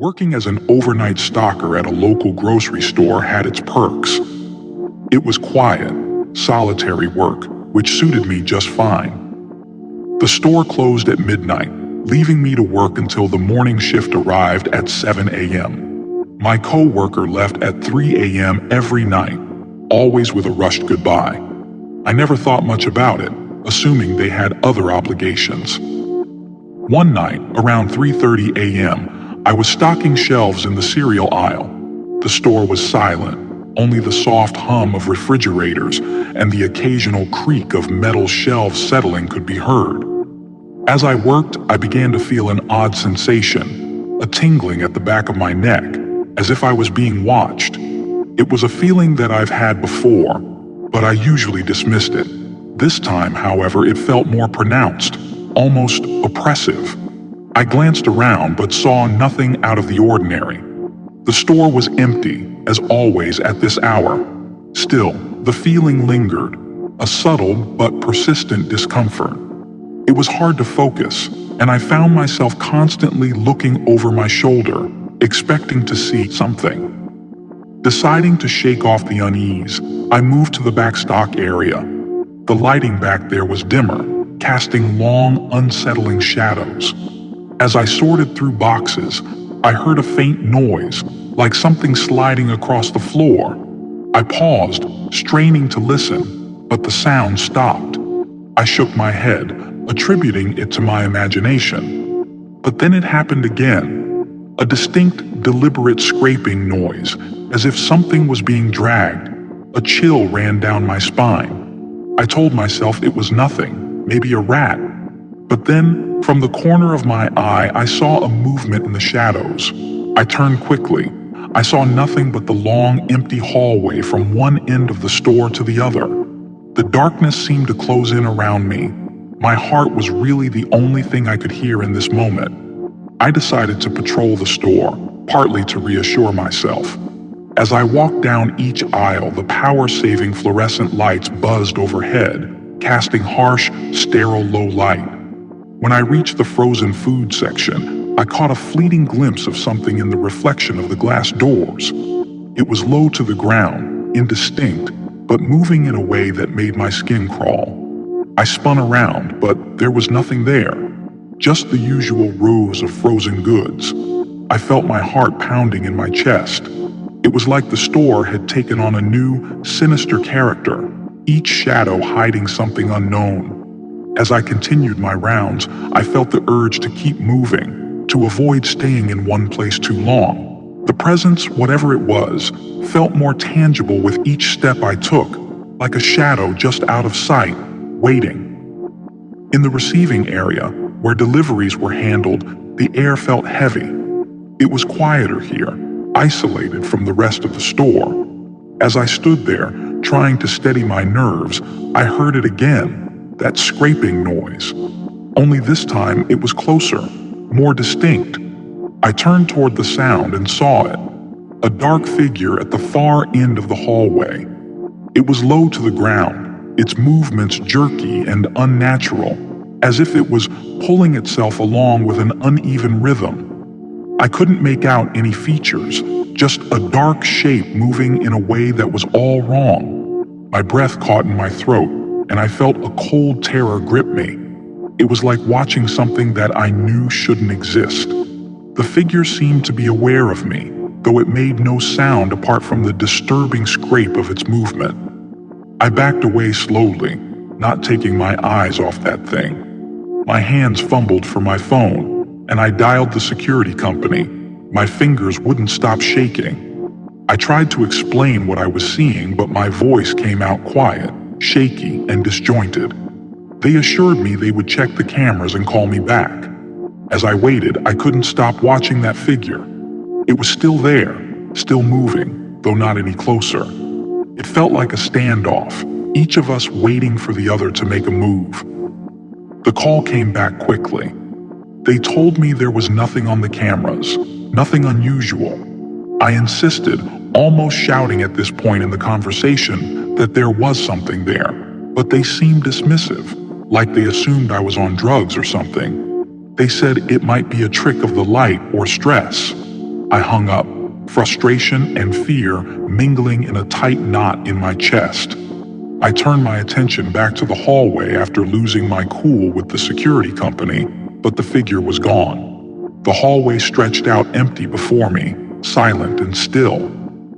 Working as an overnight stalker at a local grocery store had its perks. It was quiet, solitary work, which suited me just fine. The store closed at midnight, leaving me to work until the morning shift arrived at 7 a.m. My co-worker left at 3 a.m. every night, always with a rushed goodbye. I never thought much about it, assuming they had other obligations. One night, around 3:30 a.m., I was stocking shelves in the cereal aisle. The store was silent, only the soft hum of refrigerators and the occasional creak of metal shelves settling could be heard. As I worked, I began to feel an odd sensation, a tingling at the back of my neck, as if I was being watched. It was a feeling that I've had before, but I usually dismissed it. This time, however, it felt more pronounced, almost oppressive. I glanced around but saw nothing out of the ordinary. The store was empty, as always at this hour. Still, the feeling lingered, a subtle but persistent discomfort. It was hard to focus, and I found myself constantly looking over my shoulder, expecting to see something. Deciding to shake off the unease, I moved to the back stock area. The lighting back there was dimmer, casting long, unsettling shadows. As I sorted through boxes, I heard a faint noise, like something sliding across the floor. I paused, straining to listen, but the sound stopped. I shook my head, attributing it to my imagination. But then it happened again, a distinct, deliberate scraping noise, as if something was being dragged. A chill ran down my spine. I told myself it was nothing, maybe a rat. But then, from the corner of my eye, I saw a movement in the shadows. I turned quickly. I saw nothing but the long, empty hallway from one end of the store to the other. The darkness seemed to close in around me. My heart was really the only thing I could hear in this moment. I decided to patrol the store, partly to reassure myself. As I walked down each aisle, the power-saving fluorescent lights buzzed overhead, casting harsh, sterile low light. When I reached the frozen food section, I caught a fleeting glimpse of something in the reflection of the glass doors. It was low to the ground, indistinct, but moving in a way that made my skin crawl. I spun around, but there was nothing there, just the usual rows of frozen goods. I felt my heart pounding in my chest. It was like the store had taken on a new, sinister character, each shadow hiding something unknown. As I continued my rounds, I felt the urge to keep moving, to avoid staying in one place too long. The presence, whatever it was, felt more tangible with each step I took, like a shadow just out of sight, waiting. In the receiving area, where deliveries were handled, the air felt heavy. It was quieter here, isolated from the rest of the store. As I stood there, trying to steady my nerves, I heard it again. That scraping noise. Only this time it was closer, more distinct. I turned toward the sound and saw it. A dark figure at the far end of the hallway. It was low to the ground, its movements jerky and unnatural, as if it was pulling itself along with an uneven rhythm. I couldn't make out any features, just a dark shape moving in a way that was all wrong. My breath caught in my throat, and I felt a cold terror grip me. It was like watching something that I knew shouldn't exist. The figure seemed to be aware of me, though it made no sound apart from the disturbing scrape of its movement. I backed away slowly, not taking my eyes off that thing. My hands fumbled for my phone, and I dialed the security company. My fingers wouldn't stop shaking. I tried to explain what I was seeing, but my voice came out quiet, shaky and disjointed. They assured me they would check the cameras and call me back. As I waited, I couldn't stop watching that figure. It was still there, still moving, though not any closer. It felt like a standoff, each of us waiting for the other to make a move. The call came back quickly. They told me there was nothing on the cameras, nothing unusual. I insisted, almost shouting at this point in the conversation, that there was something there, but they seemed dismissive, like they assumed I was on drugs or something. They said it might be a trick of the light or stress. I hung up, frustration and fear mingling in a tight knot in my chest. I turned my attention back to the hallway after losing my cool with the security company, but the figure was gone. The hallway stretched out empty before me, silent and still.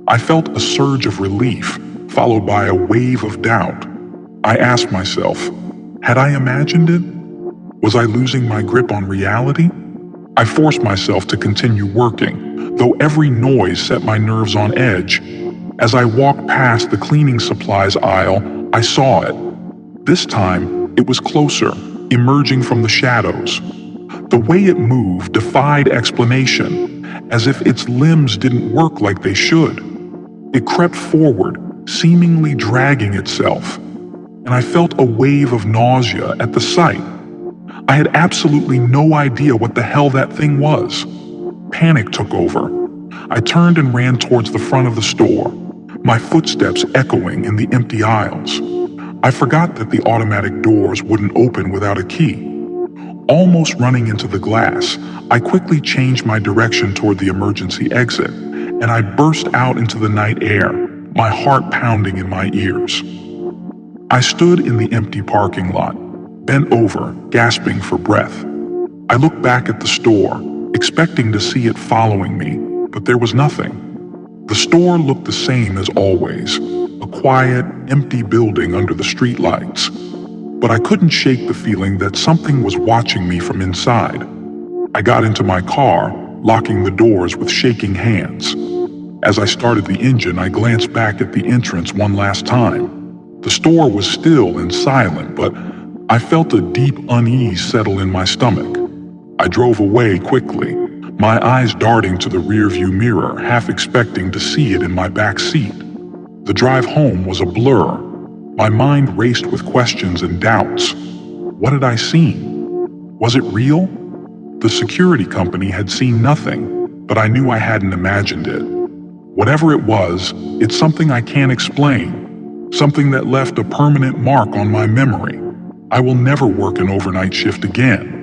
I felt a surge of relief, followed by a wave of doubt. I asked myself, had I imagined it? Was I losing my grip on reality? I forced myself to continue working, though every noise set my nerves on edge. As I walked past the cleaning supplies aisle, I saw it. This time, it was closer, emerging from the shadows. The way it moved defied explanation, as if its limbs didn't work like they should. It crept forward, seemingly dragging itself, and I felt a wave of nausea at the sight. I had absolutely no idea what the hell that thing was. Panic took over. I turned and ran towards the front of the store, my footsteps echoing in the empty aisles. I forgot that the automatic doors wouldn't open without a key. Almost running into the glass, I quickly changed my direction toward the emergency exit, and I burst out into the night air, my heart pounding in my ears. I stood in the empty parking lot, bent over, gasping for breath. I looked back at the store, expecting to see it following me, but there was nothing. The store looked the same as always, a quiet, empty building under the streetlights. But I couldn't shake the feeling that something was watching me from inside. I got into my car, locking the doors with shaking hands. As I started the engine, I glanced back at the entrance one last time. The store was still and silent, but I felt a deep unease settle in my stomach. I drove away quickly, my eyes darting to the rearview mirror, half expecting to see it in my back seat. The drive home was a blur. My mind raced with questions and doubts. What had I seen? Was it real? The security company had seen nothing, but I knew I hadn't imagined it. Whatever it was, it's something I can't explain, something that left a permanent mark on my memory. I will never work an overnight shift again.